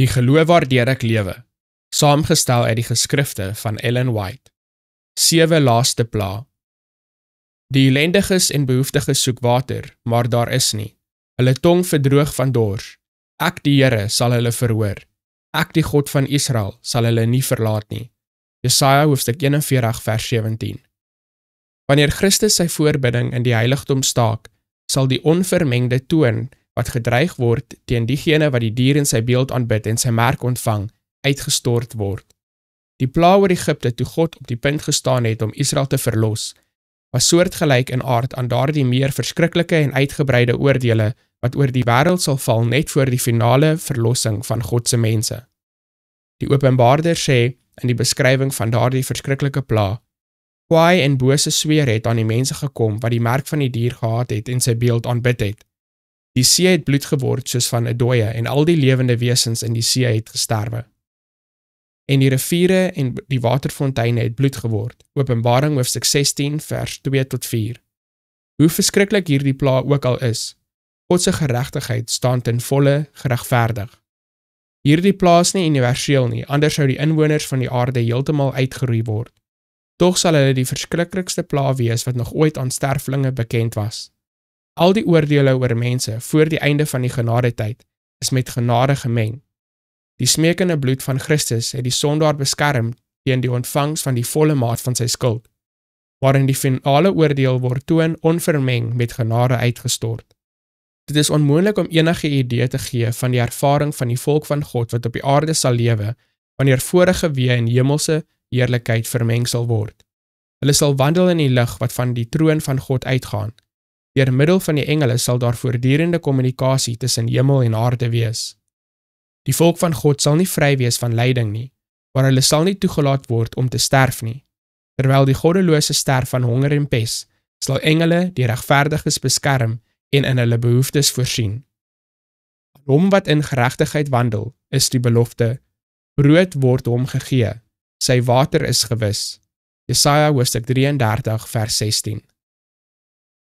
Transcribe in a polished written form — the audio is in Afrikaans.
Die geloof waardeur ek lewe, saamgestel uit die geskrifte van Ellen White. 7 laaste pla. Die ellendiges en behoeftiges soek water, maar daar is nie. Hulle tong verdroog van dors. Ek die Here sal hulle verhoor. Ek die God van Israel sal hulle nie verlaat nie. Jesaja hoofstuk 41 vers 17. Wanneer Christus sy voorbidding in die heiligdom staak, sal die onvermengde toon wat gedreig word teen diegene wat die dier in sy beeld aanbid en sy merk ontvang, uitgestort word. Die pla oor Egipte toe God op die punt gestaan het om Israel te verlos, was soortgelyk in aard aan daardie meer verskriklike en uitgebreide oordeele wat oor die wêreld sal val net voor die finale verlossing van God se mense. Die Openbaarder sê in die beskrywing van daardie verskriklike pla, kwaai en bose sweer het aan die mense gekom wat die merk van die dier gehad het en sy beeld aanbid het. Die see het bloed geword soos van 'n dooie en al die lewende wesens in die see het gesterwe. En die riviere en die waterfonteine het bloed geword. Openbaring hoofstuk 16 vers 2 tot 4. Hoe verskriklik hierdie pla ook al is, God se geregtigheid staan ten volle geregverdig. Hierdie pla is nie universeel nie, anders sou die inwoners van die aarde heeltemal uitgeroei word. Tog sal hulle die verskriklikste pla wees wat nog ooit aan sterflinge bekend was. Al die oordeele oor mense voor die einde van die genadetyd is met genade gemeng. Die smeekende bloed van Christus het die sondaar beskerm teen die ontvangs van die volle maat van sy skuld, waarin die finale oordeel word toon onvermeng met genade uitgestort. Dit is onmoontlik om enige idee te gee van die ervaring van die volk van God wat op die aarde sal lewe, wanneer vorige weë en hemelse heerlikheid vermeng sal word. Hulle sal wandel in die lig wat van die troon van God uitgaan. Deur middel van die engele sal daar voortdurende kommunikasie tussen hemel en aarde wees. Die volk van God sal nie vry wees van lyding nie, maar hulle sal nie toegelaat word om te sterf nie. Terwyl die goddelose sterf van honger en pes, sal engele die regverdiges beskerm en in hulle behoeftes voorsien. Aan hom wat in geregtigheid wandel, is die belofte, brood word hom gegee, sy water is gewis. Jesaja hoofstuk 33 vers 16.